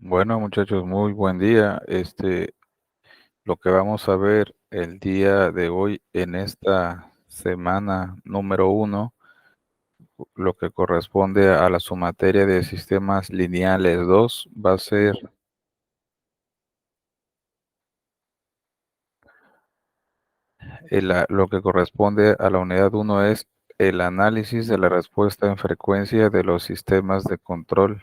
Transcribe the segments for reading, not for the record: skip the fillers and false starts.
Bueno, muchachos, muy buen día. Lo que vamos a ver el día de hoy en esta semana número 1, lo que corresponde a la submateria de sistemas lineales 2, va a ser lo que corresponde a la unidad 1 es el análisis de la respuesta en frecuencia de los sistemas de control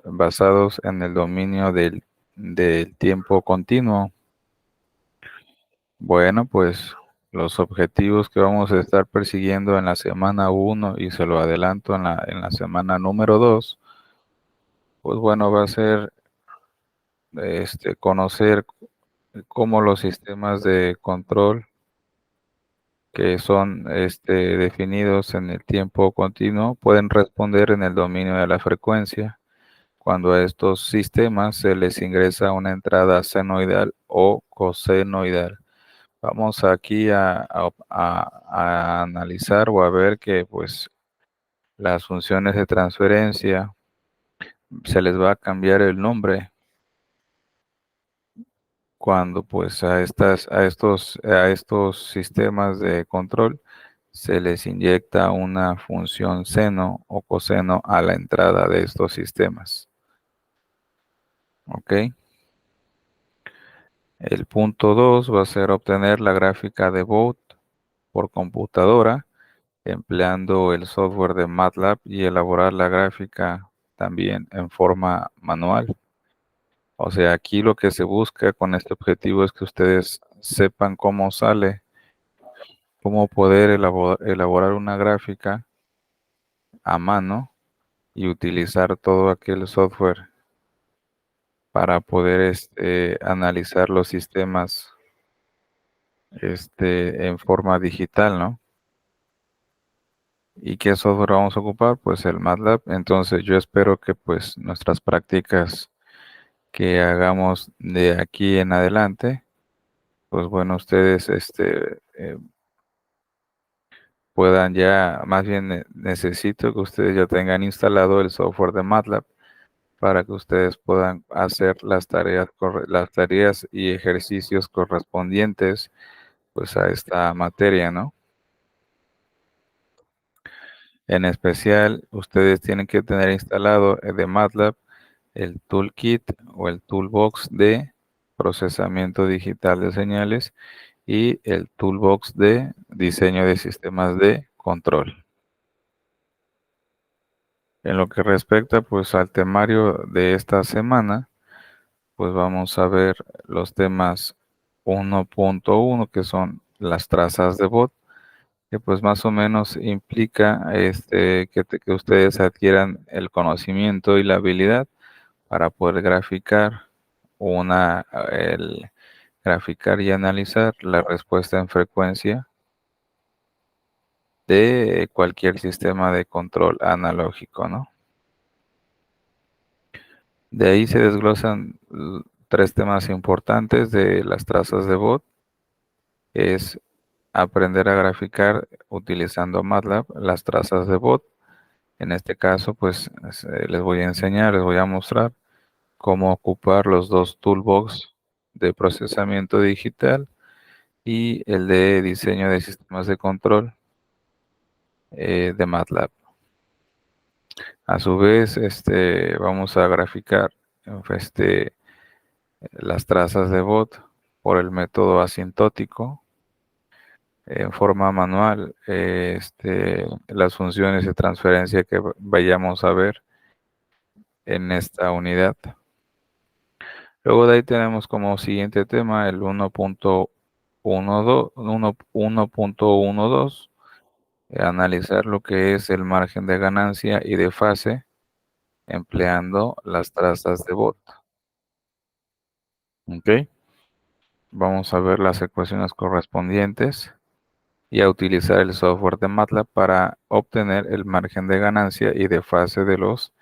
basados en el dominio del tiempo continuo. Bueno, pues los objetivos que vamos a estar persiguiendo en la semana 1 y se lo adelanto en la semana número 2, pues bueno, va a ser conocer cómo los sistemas de control que son definidos en el tiempo continuo pueden responder en el dominio de la frecuencia cuando a estos sistemas se les ingresa una entrada senoidal o cosenoidal. Vamos aquí a analizar o a ver que pues las funciones de transferencia se les va a cambiar el nombre cuando pues a estos sistemas de control se les inyecta una función seno o coseno a la entrada de estos sistemas. ¿Ok? El punto 2 va a ser obtener la gráfica de Bode por computadora empleando el software de MATLAB y elaborar la gráfica también en forma manual. O sea, aquí lo que se busca con este objetivo es que ustedes sepan cómo sale, cómo poder elaborar una gráfica a mano y utilizar todo aquel software para poder analizar los sistemas en forma digital, ¿no? ¿Y qué software vamos a ocupar? Pues el MATLAB. Entonces yo espero que pues nuestras prácticas que hagamos de aquí en adelante, pues bueno, ustedes puedan ya, más bien necesito que ustedes ya tengan instalado el software de MATLAB para que ustedes puedan hacer las tareas y ejercicios correspondientes pues a esta materia, ¿no? En especial, ustedes tienen que tener instalado de MATLAB el toolkit o el toolbox de procesamiento digital de señales y el toolbox de diseño de sistemas de control. En lo que respecta pues al temario de esta semana, pues vamos a ver los temas 1.1 que son las trazas de bot, que pues más o menos implica que ustedes adquieran el conocimiento y la habilidad para poder el graficar y analizar la respuesta en frecuencia de cualquier sistema de control analógico, ¿no? De ahí se desglosan tres temas importantes de las trazas de bot. Es aprender a graficar utilizando MATLAB las trazas de bot. En este caso, pues les voy a enseñar, les voy a mostrar cómo ocupar los dos toolbox de procesamiento digital y el de diseño de sistemas de control de MATLAB. A su vez, vamos a graficar este, las trazas de bot por el método asintótico en forma manual, las funciones de transferencia que vayamos a ver en esta unidad. Luego de ahí tenemos como siguiente tema el 1.12, analizar lo que es el margen de ganancia y de fase empleando las trazas de bot. ¿Ok? Vamos a ver las ecuaciones correspondientes y a utilizar el software de MATLAB para obtener el margen de ganancia y de fase de los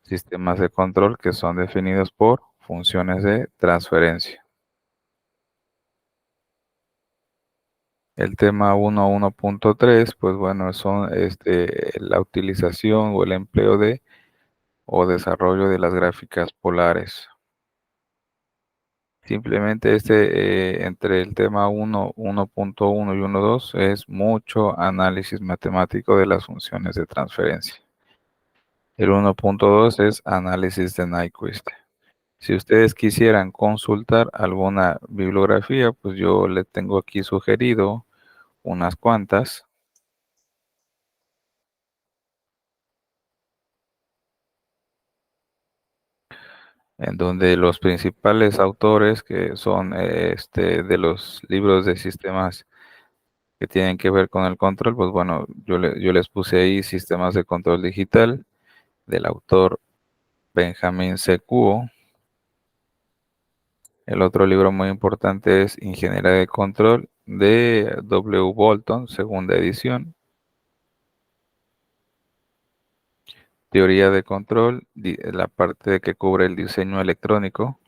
sistemas de control que son definidos por funciones de transferencia. El tema 1.1.3, pues bueno, son la utilización o el empleo de o desarrollo de las gráficas polares. Simplemente entre el tema 1.1 y 1.2 es mucho análisis matemático de las funciones de transferencia. El 1.2 es análisis de Nyquist. Si ustedes quisieran consultar alguna bibliografía, pues yo le tengo aquí sugerido unas cuantas, en donde los principales autores que son de los libros de sistemas que tienen que ver con el control, pues bueno, yo les puse ahí Sistemas de Control Digital, del autor Benjamin C. Kuo. El otro libro muy importante es Ingeniería de Control, de W. Bolton, segunda edición. Teoría de Control, la parte que cubre el diseño electrónico,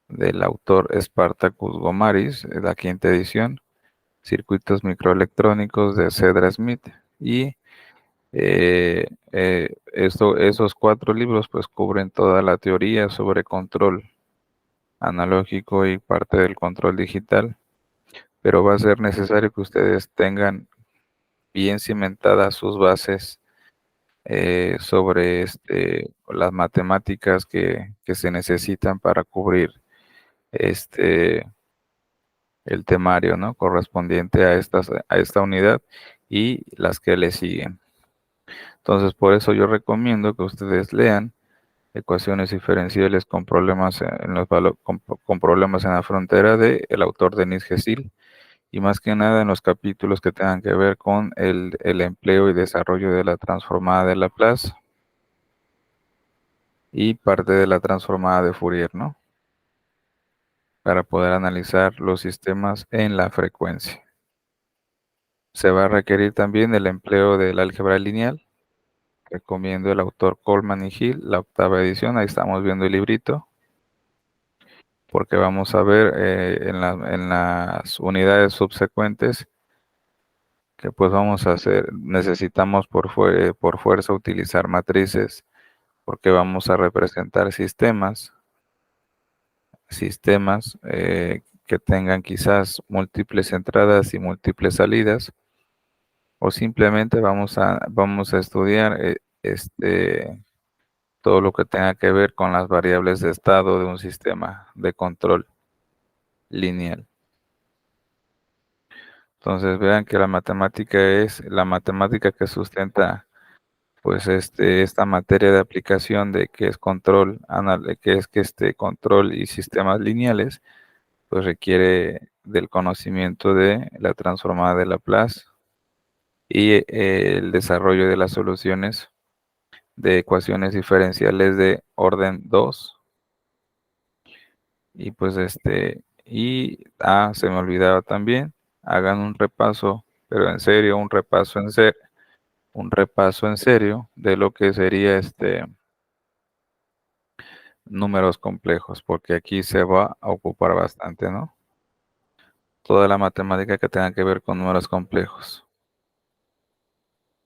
del autor Spartacus Gomaris, la quinta edición. Circuitos microelectrónicos, de Cedra Smith. Y esos 4 libros pues cubren toda la teoría sobre control analógico y parte del control digital, pero va a ser necesario que ustedes tengan bien cimentadas sus bases sobre las matemáticas que se necesitan para cubrir este el temario, ¿no? Correspondiente a esta unidad y las que le siguen. Entonces, por eso yo recomiendo que ustedes lean Ecuaciones diferenciales con problemas con problemas en la frontera, de el autor Denis Gessil, y más que nada en los capítulos que tengan que ver con el empleo y desarrollo de la transformada de Laplace y parte de la transformada de Fourier, ¿no? Para poder analizar los sistemas en la frecuencia. Se va a requerir también el empleo del álgebra lineal. Recomiendo el autor Coleman y Hill, la 8ª edición. Ahí estamos viendo el librito, porque vamos a ver en las unidades subsecuentes que pues vamos a hacer, necesitamos por fuerza utilizar matrices, porque vamos a representar sistemas que tengan quizás múltiples entradas y múltiples salidas, o simplemente vamos a estudiar todo lo que tenga que ver con las variables de estado de un sistema de control lineal. Entonces vean que la matemática es la matemática que sustenta pues esta materia de aplicación de que es control y sistemas lineales, pues requiere del conocimiento de la transformada de Laplace y el desarrollo de las soluciones de ecuaciones diferenciales de orden 2. Y pues se me olvidaba también, hagan un repaso, pero en serio, un repaso en serio de lo que sería números complejos, porque aquí se va a ocupar bastante, ¿no? Toda la matemática que tenga que ver con números complejos.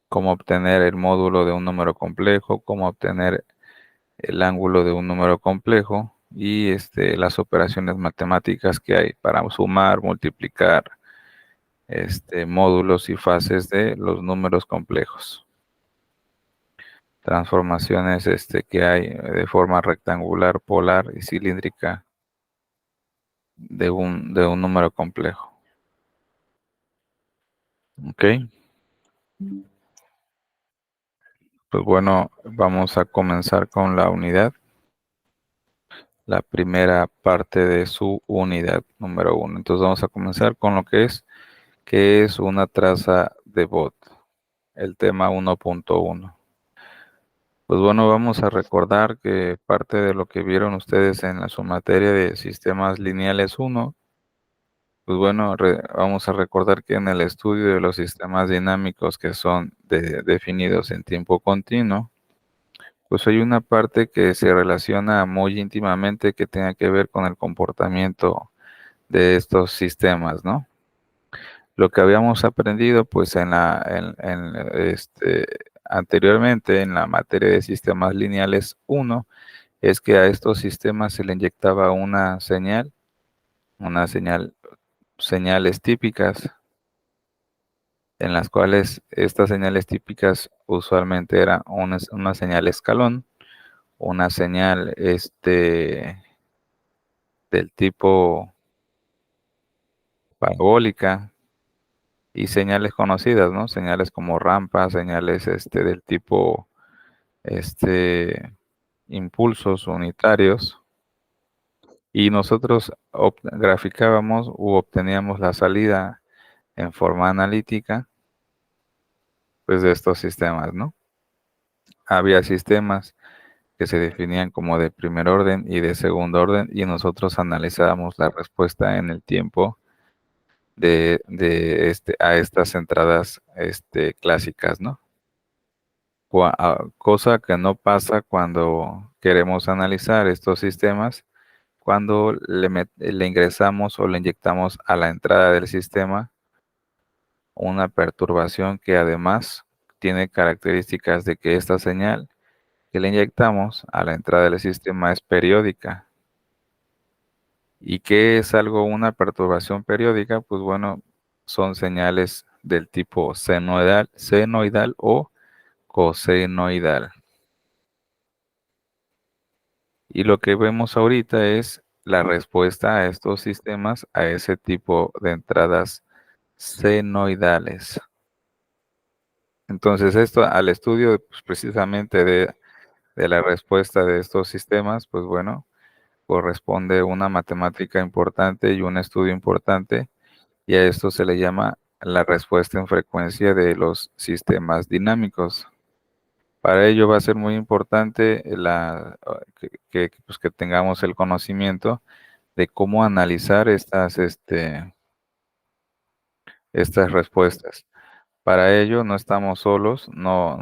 Cómo obtener el módulo de un número complejo, cómo obtener el ángulo de un número complejo y las operaciones matemáticas que hay para sumar, multiplicar, módulos y fases de los números complejos. Transformaciones que hay de forma rectangular, polar y cilíndrica de un número complejo. ¿Ok? Pues bueno, vamos a comenzar con la unidad. La primera parte de su unidad número 1. Entonces vamos a comenzar con lo que es una traza de Bott, el tema 1.1. Pues bueno, vamos a recordar que parte de lo que vieron ustedes en su materia de sistemas lineales 1, pues bueno, vamos a recordar que en el estudio de los sistemas dinámicos que son definidos en tiempo continuo, pues hay una parte que se relaciona muy íntimamente que tenga que ver con el comportamiento de estos sistemas, ¿no? Lo que habíamos aprendido, pues en anteriormente en la materia de sistemas lineales 1 es que a estos sistemas se le inyectaba una señales típicas, en las cuales estas señales típicas usualmente eran una señal escalón, una señal del tipo parabólica y señales conocidas, ¿no? Señales como rampa, señales del tipo este, impulsos unitarios. Y nosotros graficábamos u obteníamos la salida en forma analítica, pues, de estos sistemas, ¿no? Había sistemas que se definían como de primer orden y de segundo orden, y nosotros analizábamos la respuesta en el tiempo a estas entradas, clásicas, ¿no? Cosa que no pasa cuando queremos analizar estos sistemas, cuando le ingresamos o le inyectamos a la entrada del sistema una perturbación que además tiene características de que esta señal que le inyectamos a la entrada del sistema es periódica. ¿Y qué es una perturbación periódica? Pues bueno, son señales del tipo senoidal o cosenoidal. Y lo que vemos ahorita es la respuesta a estos sistemas, a ese tipo de entradas senoidales. Entonces, esto al estudio, pues, precisamente de la respuesta de estos sistemas, pues bueno, corresponde una matemática importante y un estudio importante, y a esto se le llama la respuesta en frecuencia de los sistemas dinámicos. Para ello va a ser muy importante pues, que tengamos el conocimiento de cómo analizar estas respuestas. Para ello no estamos solos, no,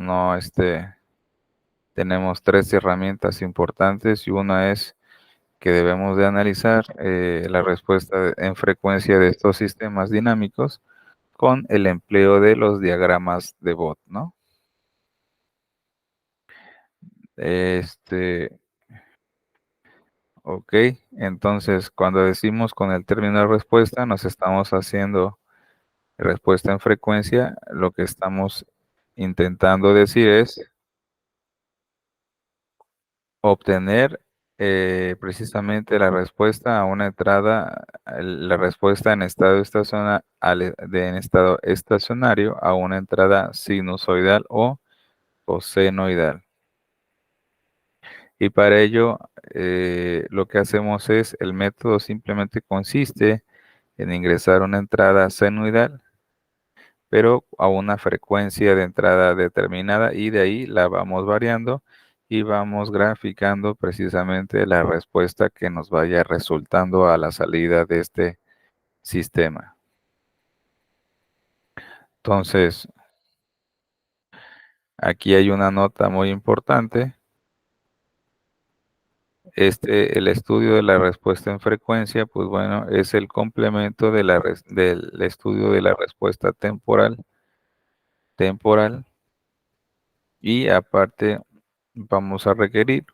tenemos 3 herramientas importantes, y una es que debemos de analizar, la respuesta en frecuencia de estos sistemas dinámicos con el empleo de los diagramas de Bott, ¿no? Este, entonces, cuando decimos con el término respuesta, nos estamos haciendo respuesta en frecuencia, lo que estamos intentando decir es obtener, precisamente la respuesta a una entrada, la respuesta en estado en estado estacionario a una entrada sinusoidal o cosenoidal. Y para ello, lo que hacemos es, el método simplemente consiste en ingresar una entrada senoidal, pero a una frecuencia de entrada determinada, y de ahí la vamos variando y vamos graficando precisamente la respuesta que nos vaya resultando a la salida de este sistema. Entonces, aquí hay una nota muy importante. El estudio de la respuesta en frecuencia, pues bueno, es el complemento del estudio de la respuesta temporal, y aparte vamos a requerir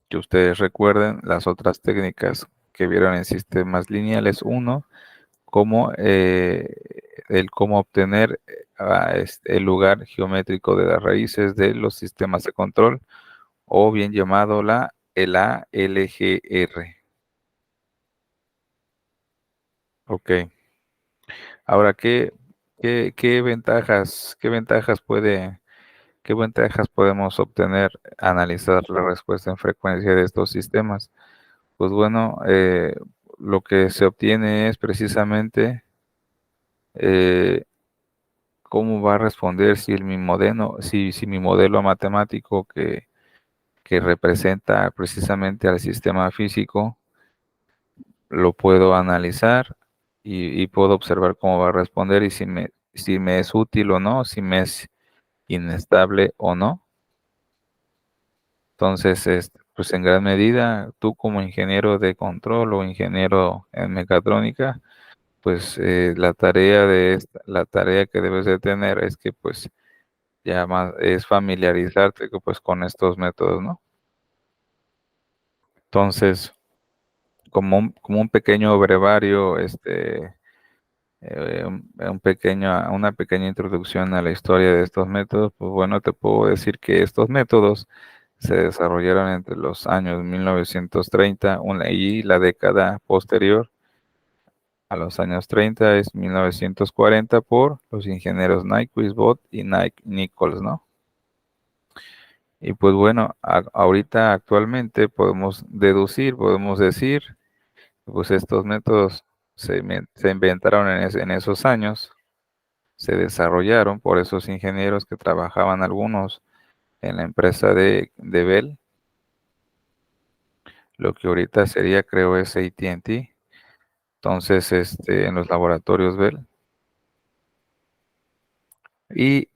que ustedes recuerden las otras técnicas que vieron en sistemas lineales 1, como el cómo obtener el lugar geométrico de las raíces de los sistemas de control, o bien llamado el ALGR. Ok. Ahora, qué ventajas podemos obtener analizar la respuesta en frecuencia de estos sistemas? Pues bueno, lo que se obtiene es precisamente, eh, cómo va a responder si mi modelo matemático que representa precisamente al sistema físico, lo puedo analizar y puedo observar cómo va a responder, y si me es útil o no, si me es inestable o no. Entonces, pues en gran medida, tú como ingeniero de control o ingeniero en mecatrónica, pues la tarea que debes de tener es que, pues, ya más es familiarizarte pues con estos métodos, ¿no? Entonces, como un pequeño brevario, una pequeña introducción a la historia de estos métodos, pues bueno, te puedo decir que estos métodos se desarrollaron entre los años 1930 y la década posterior a los años 30 es 1940 por los ingenieros Nyquist Bot y Nichols, ¿no? Y pues bueno, ahorita actualmente podemos decir, pues estos métodos se inventaron en esos años, se desarrollaron por esos ingenieros que trabajaban algunos en la empresa de Bell, lo que ahorita sería, creo, es AT&T. Entonces, en los laboratorios Bell. Y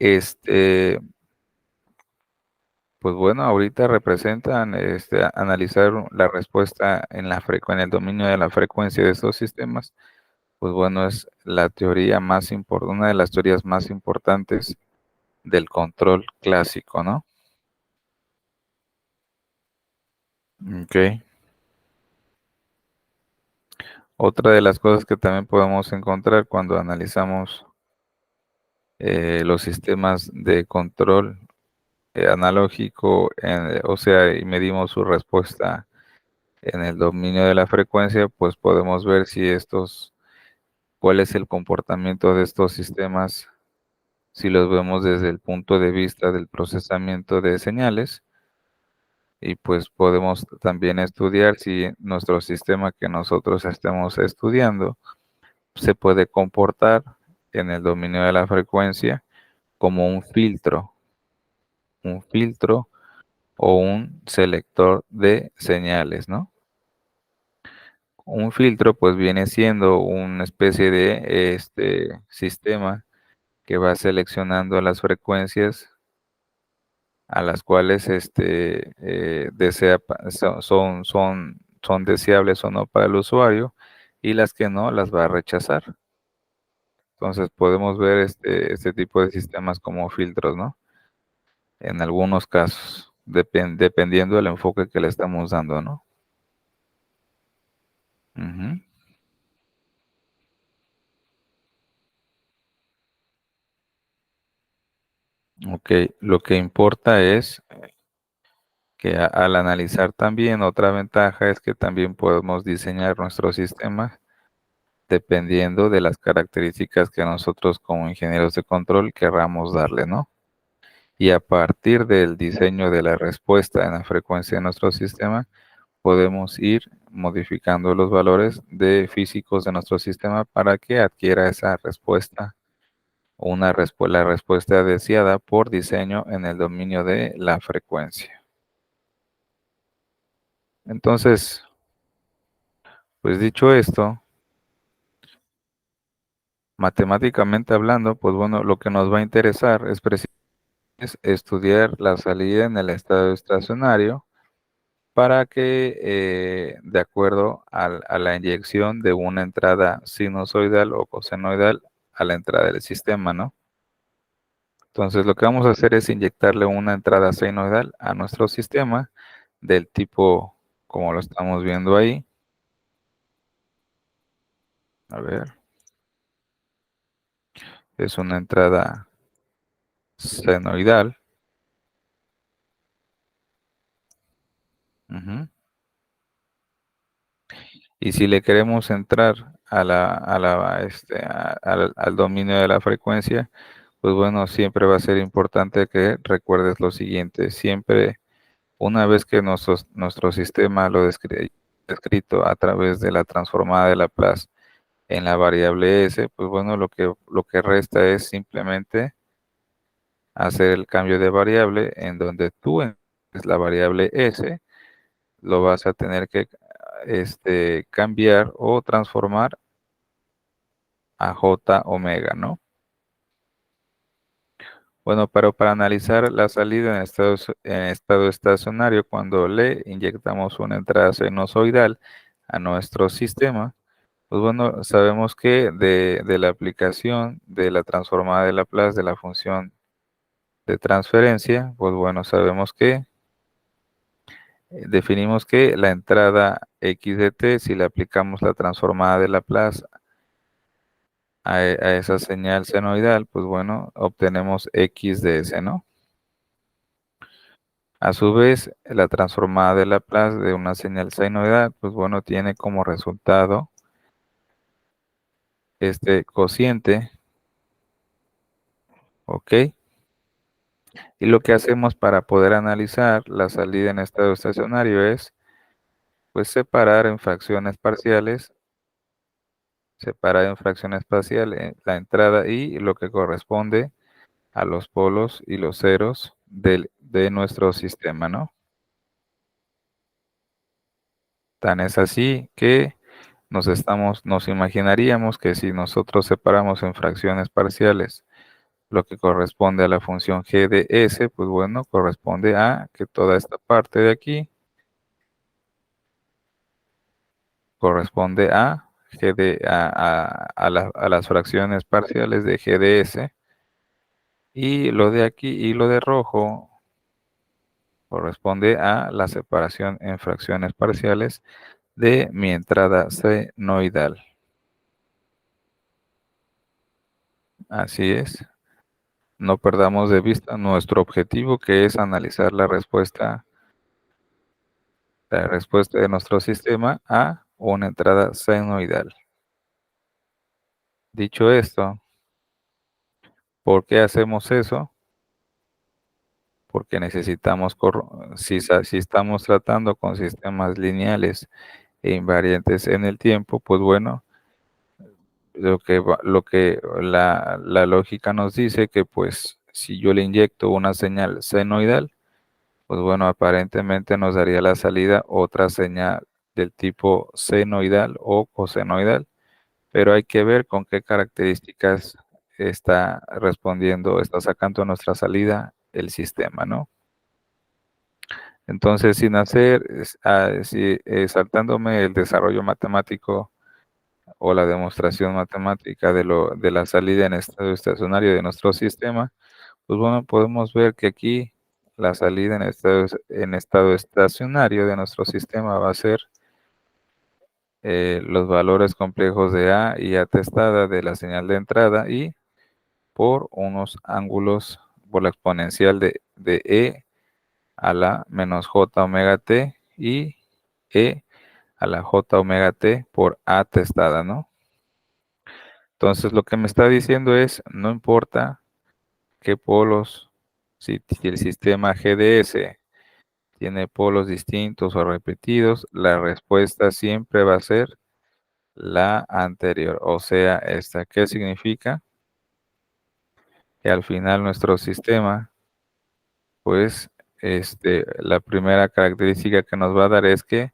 pues bueno, ahorita representan analizar la respuesta en el dominio de la frecuencia de estos sistemas. Pues bueno, es la teoría más importante, una de las teorías más importantes del control clásico, ¿no? Ok. Otra de las cosas que también podemos encontrar cuando analizamos los sistemas de control analógico, o sea, y medimos su respuesta en el dominio de la frecuencia, pues podemos ver cuál es el comportamiento de estos sistemas, si los vemos desde el punto de vista del procesamiento de señales, y pues podemos también estudiar si nuestro sistema que nosotros estemos estudiando se puede comportar en el dominio de la frecuencia como un filtro o un selector de señales, ¿no? Un filtro, pues, viene siendo una especie de, sistema que va seleccionando las frecuencias a las cuales, desea pa son deseables o no para el usuario, y las que no, las va a rechazar. Entonces, podemos ver, este tipo de sistemas como filtros, ¿no? En algunos casos, dependiendo del enfoque que le estamos dando, ¿no? Ujú. Okey, lo que importa es que al analizar también otra ventaja es que también podemos diseñar nuestro sistema dependiendo de las características que nosotros como ingenieros de control querramos darle, ¿no? Y a partir del diseño de la respuesta en la frecuencia de nuestro sistema, podemos ir modificando los valores de físicos de nuestro sistema para que adquiera esa respuesta o la respuesta deseada por diseño en el dominio de la frecuencia. Entonces, pues dicho esto, matemáticamente hablando, pues bueno, lo que nos va a interesar es estudiar la salida en el estado estacionario para que, de acuerdo a la inyección de una entrada sinusoidal o cosenoidal a la entrada del sistema, ¿no? Entonces, lo que vamos a hacer es inyectarle una entrada senoidal a nuestro sistema del tipo como lo estamos viendo ahí. A ver, es una entrada senoidal. Ujú. Y si le queremos entrar al dominio de la frecuencia, pues bueno, siempre va a ser importante que recuerdes lo siguiente, siempre una vez que nuestro sistema lo descrito a través de la transformada de Laplace en la variable s, pues bueno, lo que resta es simplemente hacer el cambio de variable en donde tú es la variable s, lo vas a tener que cambiar o transformar a j omega, ¿no? Bueno, pero para analizar la salida en estado estacionario, cuando le inyectamos una entrada sinusoidal a nuestro sistema, pues bueno, sabemos que de la aplicación de la transformada de Laplace de la función de transferencia, pues bueno, sabemos que definimos que la entrada x de t, si le aplicamos la transformada de Laplace a esa señal senoidal, pues bueno, obtenemos x de s, ¿no? A su vez, la transformada de Laplace de una señal senoidal, pues bueno, tiene como resultado este cociente, ¿ok? Y lo que hacemos para poder analizar la salida en estado estacionario es, pues, separar en fracciones parciales la entrada y lo que corresponde a los polos y los ceros de nuestro sistema, ¿no? Tan es así que nos imaginaríamos que si nosotros separamos en fracciones parciales lo que corresponde a la función g de s, pues bueno, corresponde a que toda esta parte de aquí corresponde a g de a las fracciones parciales de g de s, y lo de aquí y lo de rojo corresponde a la separación en fracciones parciales de mi entrada senoidal. Así es. No perdamos de vista nuestro objetivo, que es analizar la respuesta de nuestro sistema a una entrada senoidal. Dicho esto, ¿por qué hacemos eso? Porque necesitamos, si estamos tratando con sistemas lineales e invariantes en el tiempo, pues bueno, la lógica nos dice que, pues, si yo le inyecto una señal senoidal, pues bueno, aparentemente nos daría la salida otra señal del tipo senoidal o cosenoidal, pero hay que ver con qué características está sacando nuestra salida el sistema, ¿no? Entonces, sin hacer, saltándome el desarrollo matemático o la demostración matemática de la salida en estado estacionario de nuestro sistema, pues bueno, podemos ver que aquí la salida en estado estacionario de nuestro sistema va a ser los valores complejos de A y A testada de la señal de entrada, y por unos ángulos, por la exponencial de E a la menos J omega T y E a la J omega T por A testada, ¿no? Entonces, lo que me está diciendo es, no importa qué polos, si el sistema GDS tiene polos distintos o repetidos, la respuesta siempre va a ser la anterior, o sea, esta. ¿Qué significa? Que al final nuestro sistema, pues, la primera característica que nos va a dar es que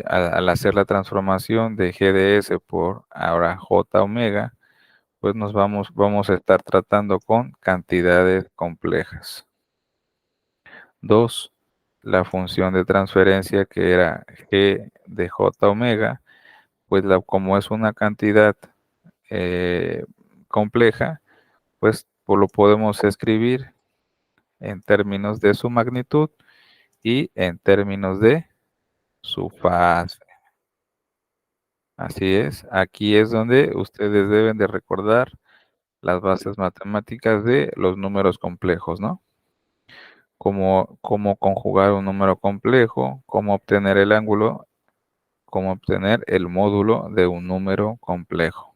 al hacer la transformación de GDS por ahora J omega, pues vamos a estar tratando con cantidades complejas. 2, la función de transferencia, que era G de J omega, pues como es una cantidad compleja, pues lo podemos escribir en términos de su magnitud y en términos de su fase. Así es, aquí es donde ustedes deben de recordar las bases matemáticas de los números complejos, ¿no? Cómo conjugar un número complejo, cómo obtener el ángulo, cómo obtener el módulo de un número complejo.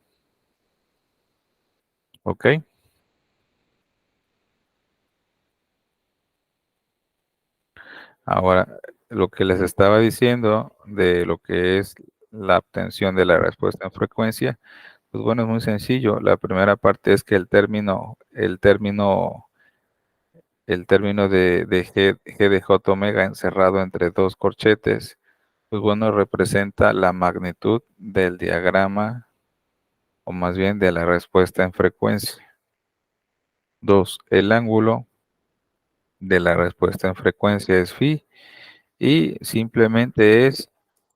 ¿Ok? Ahora, lo que les estaba diciendo de lo que es la obtención de la respuesta en frecuencia, pues bueno, es muy sencillo. La primera parte es que el término de G de J omega encerrado entre dos corchetes, pues bueno, representa la magnitud del diagrama, o más bien de la respuesta en frecuencia. 2, el ángulo de la respuesta en frecuencia es phi, y simplemente es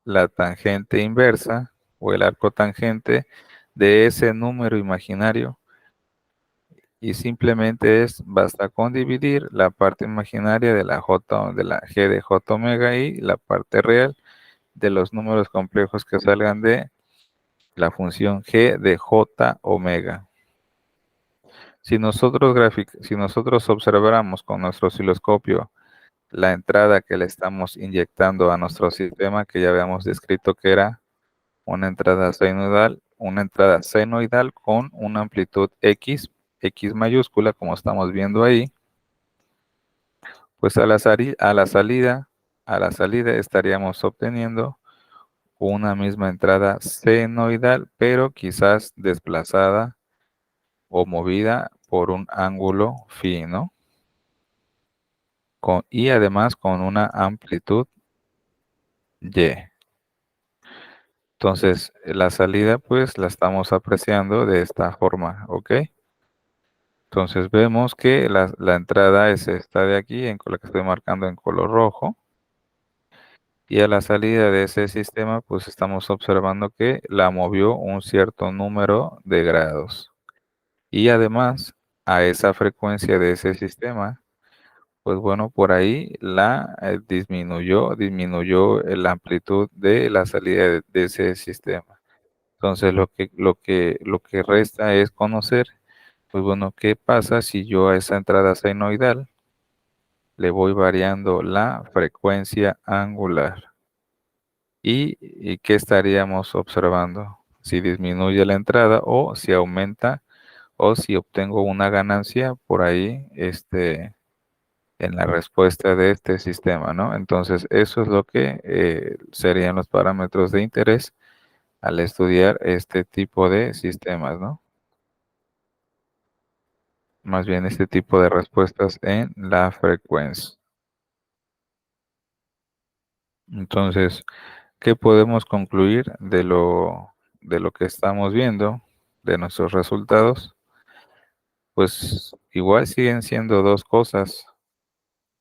la tangente inversa o el arco tangente de ese número imaginario y simplemente basta con dividir la parte imaginaria de la J, de la G de J omega y la parte real de los números complejos que salgan de la función G de J omega. Si nosotros observáramos con nuestro osciloscopio la entrada que le estamos inyectando a nuestro sistema, que ya habíamos descrito que era una entrada senoidal con una amplitud X, X mayúscula, como estamos viendo ahí, pues a la salida estaríamos obteniendo una misma entrada senoidal, pero quizás desplazada o movida por un ángulo phi, ¿no? Y además con una amplitud Y. Entonces, la salida, pues, la estamos apreciando de esta forma, ¿ok? Entonces, vemos que la entrada es esta de aquí, con la que estoy marcando en color rojo. Y a la salida de ese sistema, pues, estamos observando que la movió un cierto número de grados. Y además, a esa frecuencia de ese sistema, pues bueno, por ahí disminuyó la amplitud de la salida de ese sistema. Entonces, lo que resta es conocer, pues bueno, qué pasa si yo a esa entrada senoidal le voy variando la frecuencia angular. ¿Y qué estaríamos observando? Si disminuye la entrada o si aumenta o si obtengo una ganancia por ahí, en la respuesta de este sistema, ¿no? Entonces, eso es lo que serían los parámetros de interés al estudiar este tipo de sistemas, ¿no? Más bien este tipo de respuestas en la frecuencia. Entonces, ¿qué podemos concluir de lo que estamos viendo, de nuestros resultados? Pues igual siguen siendo dos cosas.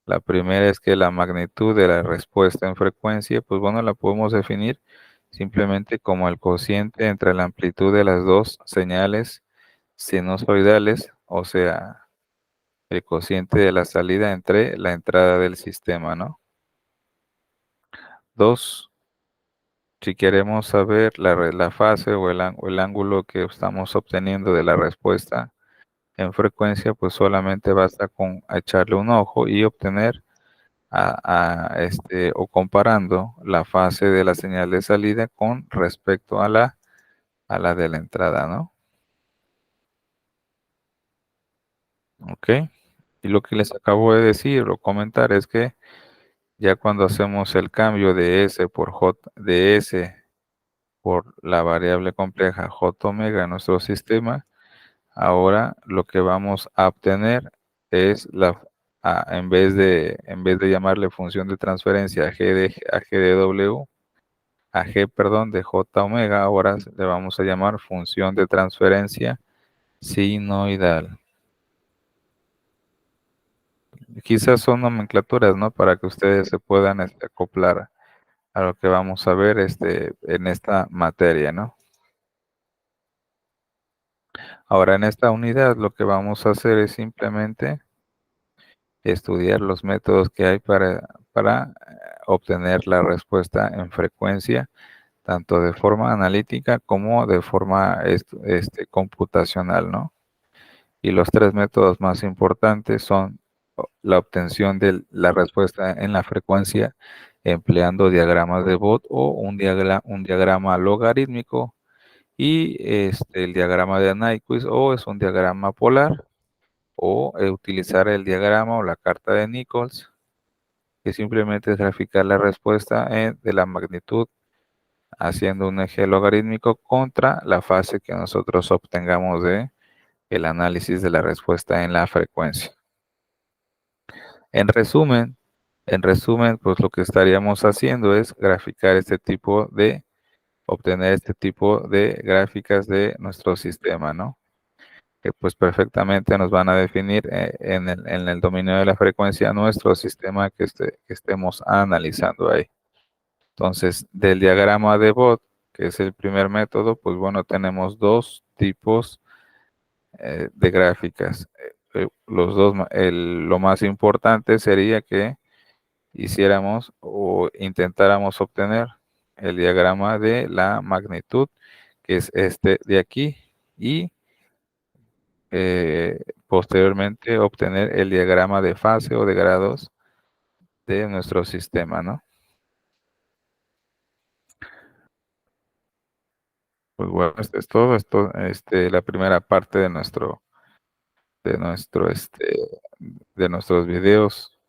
La primera es que la magnitud de la respuesta en frecuencia, pues bueno, la podemos definir simplemente como el cociente entre la amplitud de las dos señales sinusoidales, o sea, el cociente de la salida entre la entrada del sistema, ¿no? Dos, si queremos saber la fase o el ángulo que estamos obteniendo de la respuesta en frecuencia, pues solamente basta con echarle un ojo y obtener o comparando la fase de la señal de salida con respecto a la de la entrada, ¿no? ¿Ok? Y lo que les acabo de decir o comentar es que ya cuando hacemos el cambio de S por la variable compleja J omega en nuestro sistema, ahora lo que vamos a obtener es en vez de llamarle función de transferencia a G de J omega, ahora le vamos a llamar función de transferencia sinoidal. Quizás son nomenclaturas, ¿no? Para que ustedes se puedan acoplar a lo que vamos a ver en esta materia, ¿no? Ahora, en esta unidad lo que vamos a hacer es simplemente estudiar los métodos que hay para obtener la respuesta en frecuencia, tanto de forma analítica como de forma computacional, ¿no? Y los tres métodos más importantes son la obtención de la respuesta en la frecuencia empleando diagramas de Bott o un diagrama logarítmico y el diagrama de Nyquist o es un diagrama polar o utilizar el diagrama o la carta de Nichols, que simplemente es graficar la respuesta de la magnitud haciendo un eje logarítmico contra la fase que nosotros obtengamos de el análisis de la respuesta en la frecuencia. En resumen, pues lo que estaríamos haciendo es obtener este tipo de gráficas de nuestro sistema, ¿no? Que pues perfectamente nos van a definir en el dominio de la frecuencia nuestro sistema que estemos analizando ahí. Entonces, del diagrama de Bott, que es el primer método, pues bueno, tenemos dos tipos de gráficas. Lo más importante sería que hiciéramos o intentáramos obtener el diagrama de la magnitud, que es este de aquí, y posteriormente obtener el diagrama de fase o de grados de nuestro sistema, ¿no? Pues bueno, esto es todo, la primera parte de nuestro, de nuestros videos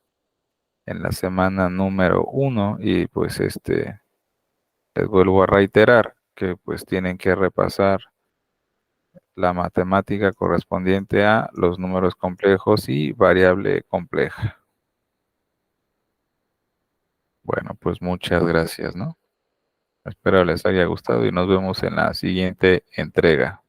en la semana número 1 y pues les vuelvo a reiterar que pues tienen que repasar la matemática correspondiente a los números complejos y variable compleja. Bueno, pues muchas gracias, ¿no? Espero les haya gustado y nos vemos en la siguiente entrega.